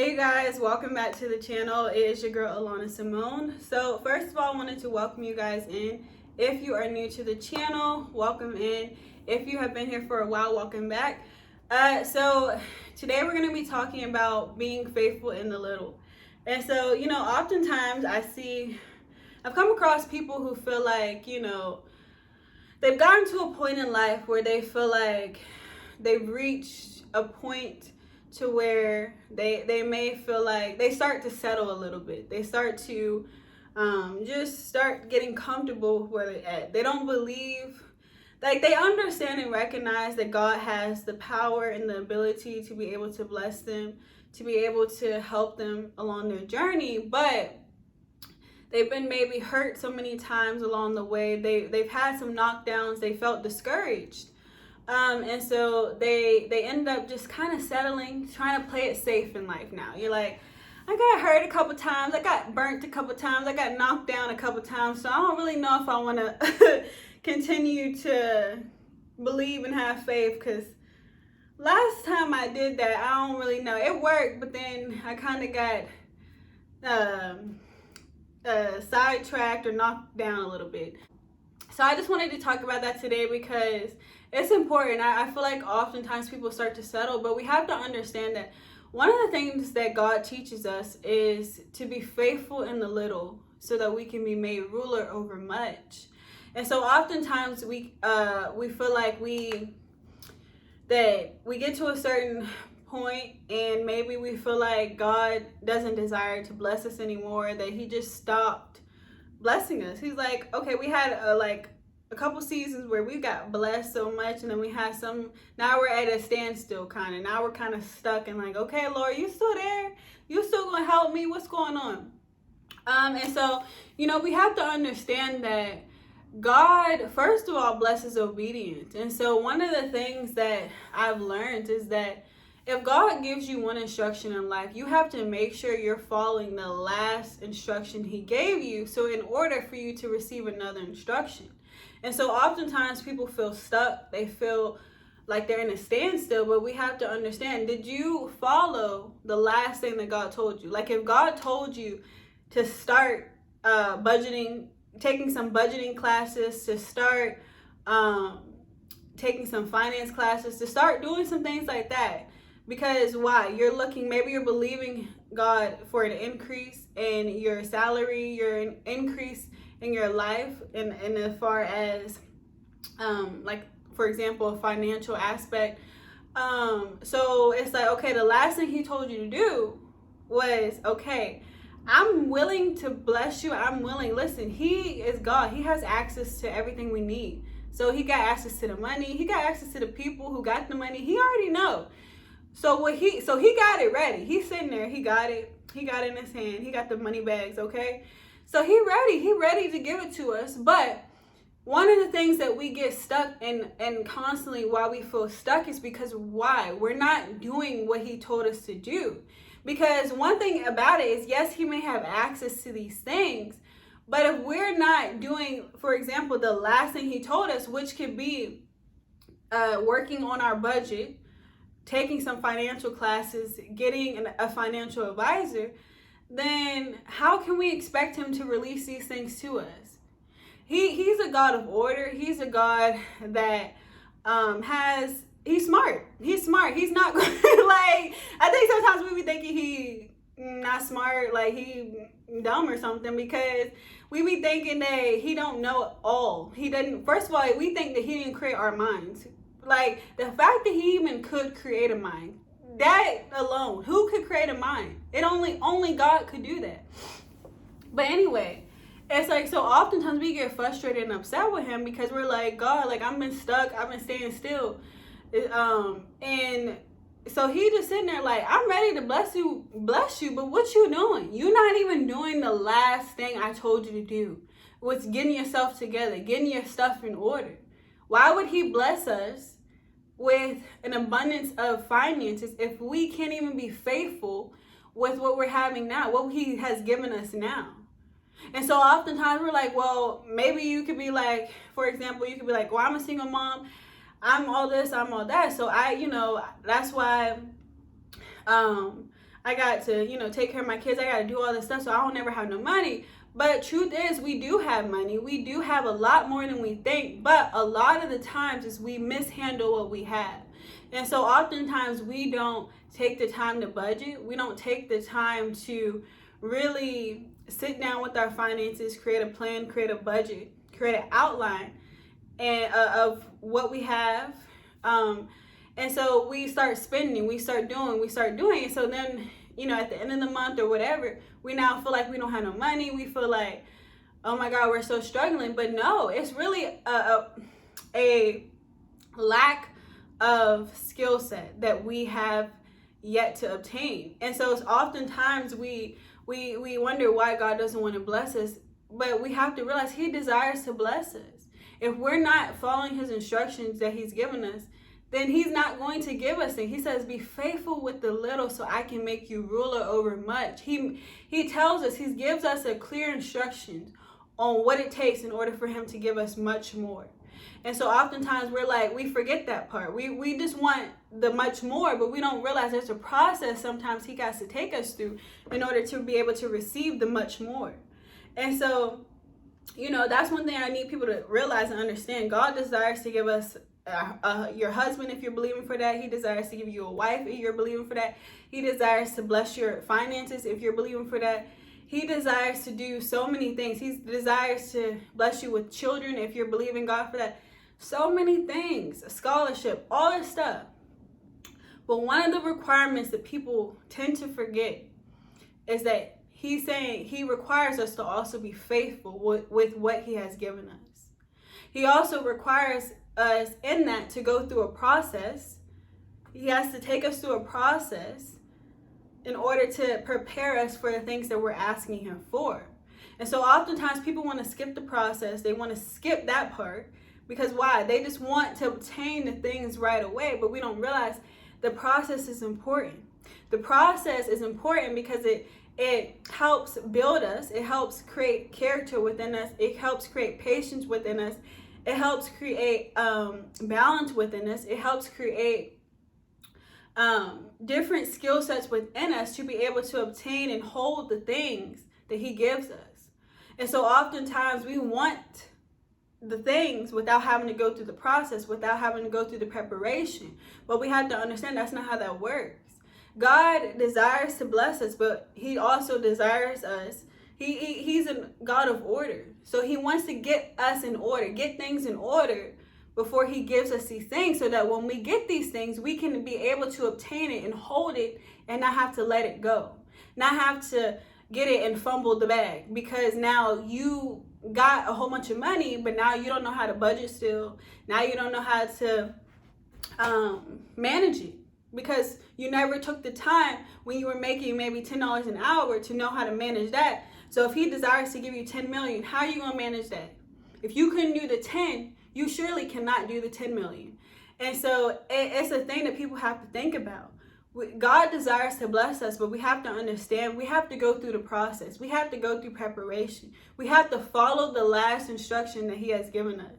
Hey you guys, welcome back to the channel. It is your girl Alana Simone. So first of all, I wanted to welcome you guys in. If you are new to the channel, welcome in. If you have been here for a while, welcome back. So today we're going to be talking about being faithful in the little. And so, oftentimes I've come across people who feel like, they've gotten to a point in life where they feel like they've reached a point to where they may feel like they start to settle a little bit. They start to just start getting comfortable where they're at. They don't believe, like they understand and recognize that God has the power and the ability to be able to bless them, to be able to help them along their journey, but they've been maybe hurt so many times along the way. They've had some knockdowns. They felt discouraged. And so they end up just kind of settling, trying to play it safe in life now. You're like, I got hurt a couple times, I got burnt a couple times, I got knocked down a couple times, so I don't really know if I want to continue to believe and have faith, because last time I did that, I don't really know. It worked, but then I kind of got sidetracked or knocked down a little bit. So I just wanted to talk about that today because it's important. I feel like oftentimes people start to settle, but we have to understand that one of the things that God teaches us is to be faithful in the little so that we can be made ruler over much. And so oftentimes we feel like we get to a certain point and maybe we feel like God doesn't desire to bless us anymore, that he just stopped blessing us. He's like, okay, we had a couple seasons where we got blessed so much, and then we had now we're at a standstill kind of. Now we're kind of stuck and like, okay, Lord, you still there? You still gonna help me? What's going on? And so, we have to understand that God, first of all, blesses obedience. And so one of the things that I've learned is that if God gives you one instruction in life, you have to make sure you're following the last instruction he gave you, so in order for you to receive another instruction. And so oftentimes people feel stuck. They feel like they're in a standstill, but we have to understand, did you follow the last thing that God told you? Like if God told you to start budgeting, taking some budgeting classes, to start taking some finance classes, to start doing some things like that. Because why? Maybe you're believing God for an increase in your salary, your increase in your life, and as far as for example, a financial aspect. So it's like, okay, the last thing he told you to do was, okay, I'm willing to bless you. I'm willing. Listen, he is God. He has access to everything we need. So he got access to the money. He got access to the people who got the money. He already know. So he got it ready. He's sitting there. He got it. He got it in his hand. He got the money bags, okay? So he ready to give it to us. But one of the things that we get stuck in and constantly why we feel stuck is because why? We're not doing what he told us to do. Because one thing about it is, yes, he may have access to these things, but if we're not doing, for example, the last thing he told us, which could be working on our budget, taking some financial classes, getting a financial advisor, then how can we expect him to release these things to us? He's a God of order. He's a God that he's smart. He's smart. He's not like, I think sometimes we be thinking he not smart, like he dumb or something, because we be thinking that he don't know all. He didn't, first of all, we think that he didn't create our minds. Like the fact that he even could create a mind, that alone, who could create a mind? Only God could do that. But anyway, it's like, so oftentimes we get frustrated and upset with him because we're like, God, like I've been stuck, I've been staying still. And so he just sitting there like, I'm ready to bless you, but what you doing? You're not even doing the last thing I told you to do. What's getting yourself together, getting your stuff in order. Why would he bless us with an abundance of finances if we can't even be faithful with what we're having now, what he has given us now? And so oftentimes we're like, well, maybe you could be like, for example, you could be like, well, I'm a single mom, I'm all this, I'm all that. So that's why I got to, take care of my kids. I got to do all this stuff, so I don't never have no money. But truth is, we do have money. We do have a lot more than we think. But a lot of the times is we mishandle what we have. And so oftentimes we don't take the time to budget. We don't take the time to really sit down with our finances, create a plan, create a budget, create an outline of what we have. And so we start spending, we start doing. And so then, at the end of the month or whatever, we now feel like we don't have no money. We feel like, oh my God, we're so struggling. But no, it's really a lack of skill set that we have yet to obtain. And so it's oftentimes we wonder why God doesn't want to bless us, but we have to realize he desires to bless us. If we're not following his instructions that he's given us, then he's not going to give us it. He says, be faithful with the little so I can make you ruler over much. He tells us, he gives us a clear instruction on what it takes in order for him to give us much more. And so oftentimes we forget that part. We just want the much more, but we don't realize there's a process sometimes he has to take us through in order to be able to receive the much more. And so, that's one thing I need people to realize and understand. God desires to give us your husband, if you're believing for that. He desires to give you a wife if you're believing for that. He desires to bless your finances if you're believing for that. He desires to do so many things. He desires to bless you with children if you're believing God for that. So many things, a scholarship, all this stuff. But one of the requirements that people tend to forget is that he's saying he requires us to also be faithful with what he has given us. He also requires us in that to go through a process. He has to take us through a process in order to prepare us for the things that we're asking him for. And so oftentimes people want to skip the process. They want to skip that part because why? They just want to obtain the things right away, but we don't realize the process is important. The process is important because it helps build us. It helps create character within us. It helps create patience within us. It helps create balance within us. It helps create different skill sets within us to be able to obtain and hold the things that he gives us. And so oftentimes we want the things without having to go through the process, without having to go through the preparation. But we have to understand that's not how that works. God desires to bless us, but he also desires us. He's a God of order. So he wants to get us in order, get things in order before he gives us these things, so that when we get these things, we can be able to obtain it and hold it and not have to let it go. Not have to get it and fumble the bag because now you got a whole bunch of money, but now you don't know how to budget still. Now you don't know how to manage it because you never took the time when you were making maybe $10 an hour to know how to manage that. So if he desires to give you 10 million, how are you going to manage that? If you couldn't do the 10, you surely cannot do the 10 million. And so it's a thing that people have to think about. God desires to bless us, but we have to understand, we have to go through the process. We have to go through preparation. We have to follow the last instruction that he has given us.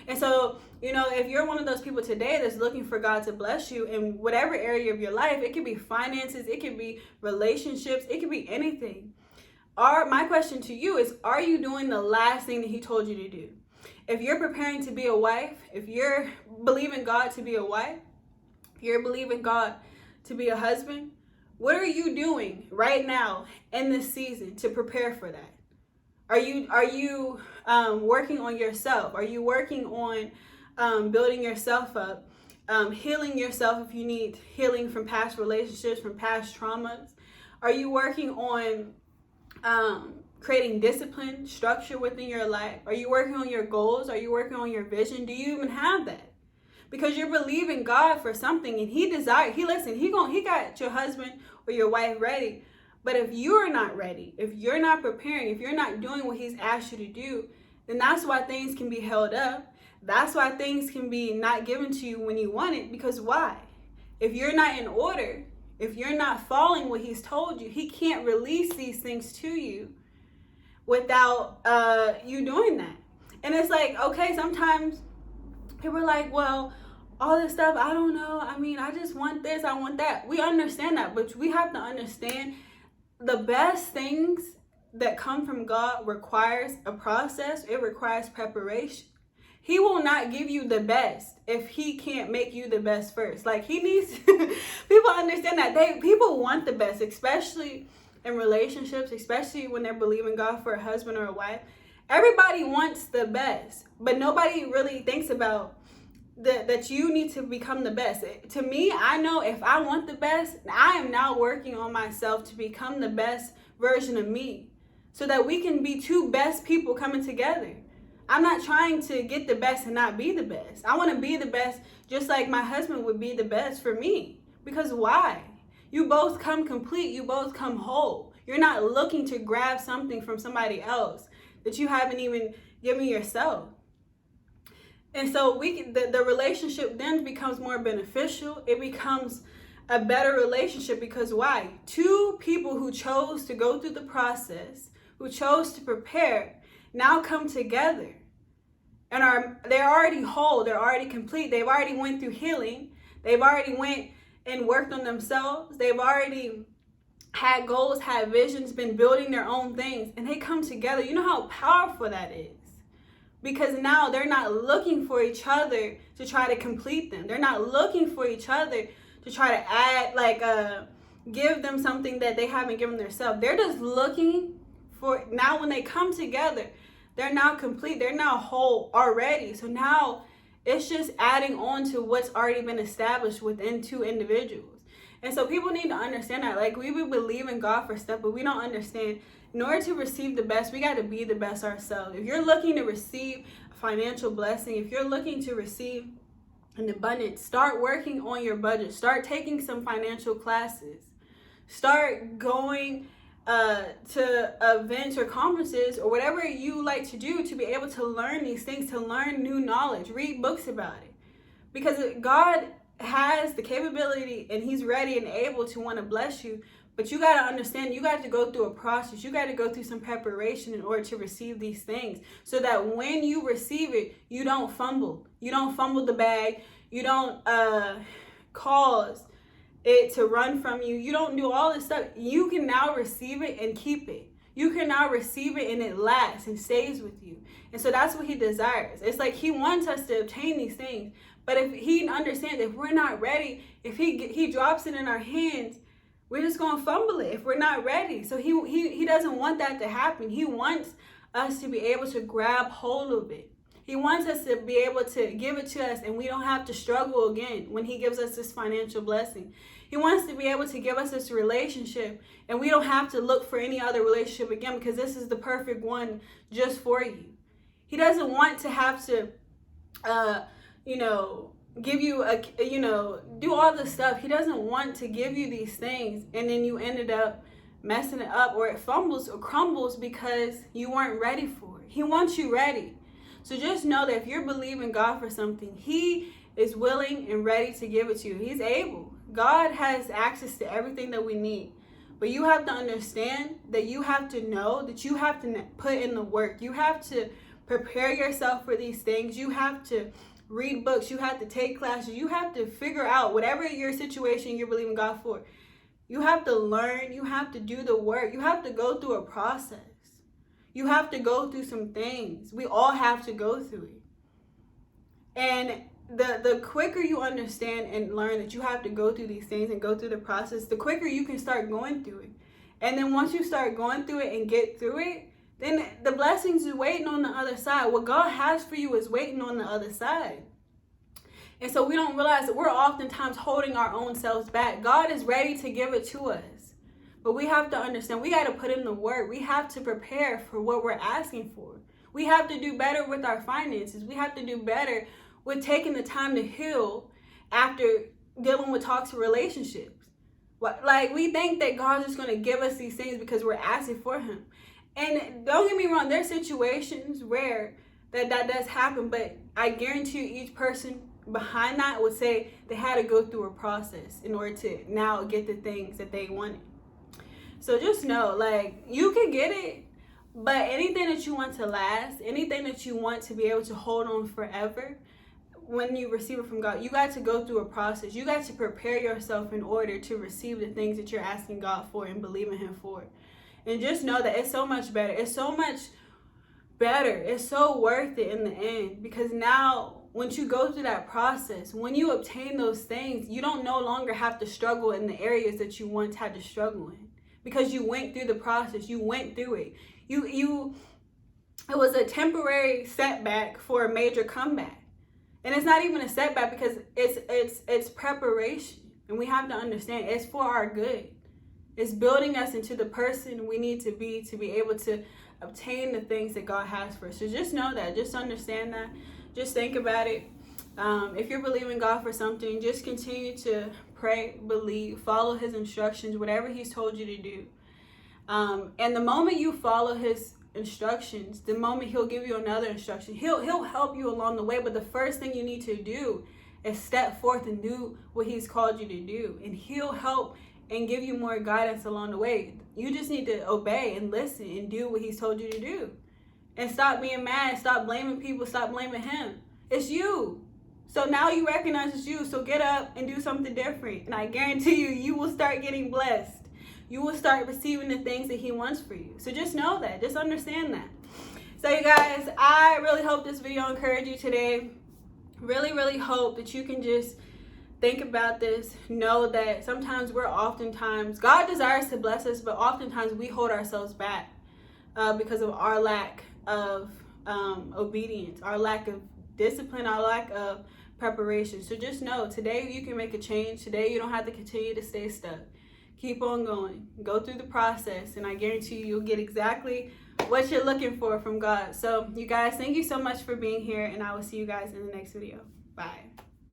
And so, if you're one of those people today that's looking for God to bless you in whatever area of your life, it could be finances, it could be relationships, it could be anything. My question to you is, are you doing the last thing that he told you to do? If you're preparing to be a wife, if you're believing God to be a wife, if you're believing God to be a husband, what are you doing right now in this season to prepare for that? Are you working on yourself? Are you working on building yourself up, healing yourself if you need healing from past relationships, from past traumas? Are you working on creating discipline, structure within your life? Are you working on your goals? Are you working on your vision? Do you even have that? Because you're believing God for something, and he got your husband or your wife ready. But if you're not ready, if you're not preparing, if you're not doing what he's asked you to do, then that's why things can be held up. That's why things can be not given to you when you want it. Because why? If you're not in order, if you're not following what he's told you, he can't release these things to you without you doing that. And it's like, okay, sometimes people are like, well, all this stuff, I don't know. I mean, I just want this, I want that. We understand that, but we have to understand the best things that come from God requires a process. It requires preparation. He will not give you the best if he can't make you the best first. Like, he needs people understand that people want the best, especially in relationships, especially when they're believing God for a husband or a wife. Everybody wants the best, but nobody really thinks about that you need to become the best. To me, I know if I want the best, I am now working on myself to become the best version of me, so that we can be two best people coming together. I'm not trying to get the best and not be the best. I want to be the best just like my husband would be the best for me. Because why? You both come complete. You both come whole. You're not looking to grab something from somebody else that you haven't even given yourself. And so the relationship then becomes more beneficial. It becomes a better relationship because why? Two people who chose to go through the process, who chose to prepare, now come together and they're already whole. They're already complete. They've already went through healing. They've already went and worked on themselves. They've already had goals, had visions, been building their own things, and they come together. You know how powerful that is. Because now they're not looking for each other to try to complete them. They're not looking for each other to try to add, give them something that they haven't given themselves. They're just looking for, now when they come together, they're now complete. They're now whole already. So now it's just adding on to what's already been established within two individuals. And so people need to understand that. Like, we would believe in God for stuff, but we don't understand. In order to receive the best, we got to be the best ourselves. If you're looking to receive a financial blessing, if you're looking to receive an abundance, start working on your budget. Start taking some financial classes. Start going to events or conferences or whatever you like to do to be able to learn these things, to learn new knowledge. Read books about it. Because God has the capability and he's ready and able to want to bless you. But you got to understand, you got to go through a process. You got to go through some preparation in order to receive these things, so that when you receive it, you don't fumble. You don't fumble the bag. You don't cause it to run from you. You don't do all this stuff. You can now receive it and keep it. You can now receive it and it lasts and stays with you. And so that's what he desires. It's like he wants us to obtain these things. But if he understands, if we're not ready, if he drops it in our hands, we're just going to fumble it if we're not ready. So he doesn't want that to happen. He wants us to be able to grab hold of it. He wants us to be able to give it to us and we don't have to struggle again when he gives us this financial blessing. He wants to be able to give us this relationship and we don't have to look for any other relationship again, because this is the perfect one just for you. He doesn't want to have to, give you do all this stuff. He doesn't want to give you these things and then you ended up messing it up, or it fumbles or crumbles because you weren't ready for it. He wants you ready. So just know that if you're believing God for something, he is willing and ready to give it to you. He's able. God has access to everything that we need. But you have to understand that you have to know that you have to put in the work. You have to prepare yourself for these things. You have to read books. You have to take classes. You have to figure out whatever your situation you're believing God for. You have to learn. You have to do the work. You have to go through a process. You have to go through some things. We all have to go through it. And the quicker you understand and learn that you have to go through these things and go through the process, the quicker you can start going through it. And then once you start going through it and get through it, then the blessings are waiting on the other side. What God has for you is waiting on the other side. And so we don't realize that we're oftentimes holding our own selves back. God is ready to give it to us. But we have to understand, we got to put in the work. We have to prepare for what we're asking for. We have to do better with our finances. We have to do better with taking the time to heal after dealing with toxic relationships. Like, we think that God's just going to give us these things because we're asking for him. And don't get me wrong, there's situations where that does happen, but I guarantee you each person behind that would say they had to go through a process in order to now get the things that they wanted. So just know, like, you can get it, but anything that you want to last, anything that you want to be able to hold on forever, when you receive it from God, you got to go through a process. You got to prepare yourself in order to receive the things that you're asking God for and believing Him for. And just know that it's so much better. It's so much better. It's so worth it in the end, because now once you go through that process, when you obtain those things, you don't no longer have to struggle in the areas that you once had to struggle in, because you went through the process. You went through it. It was a temporary setback for a major comeback. And it's not even a setback, because it's preparation. And we have to understand it's for our good. It's building us into the person we need to be able to obtain the things that God has for us. So just know that. Just understand that. Just think about it. If you're believing God for something, just continue to pray, believe, follow His instructions, whatever He's told you to do. And the moment you follow His instructions, the moment He'll give you another instruction, he'll help you along the way. But the first thing you need to do is step forth and do what He's called you to do, and He'll help and give you more guidance along the way. You just need to obey and listen and do what He's told you to do, and stop being mad, stop blaming people, stop blaming Him. It's you. So now you recognize it's you, so get up and do something different, and I guarantee you will start getting blessed. You will start receiving the things that He wants for you. So just know that. Just understand that. So you guys, I really hope this video encouraged you today. Really, really hope that you can just think about this. Know that sometimes God desires to bless us, but oftentimes we hold ourselves back because of our lack of obedience, our lack of discipline, our lack of preparation. So just know, today you can make a change. Today you don't have to continue to stay stuck. Keep on going. Go through the process, and I guarantee you'll get exactly what you're looking for from God. So you guys, thank you so much for being here, and I will see you guys in the next video. Bye.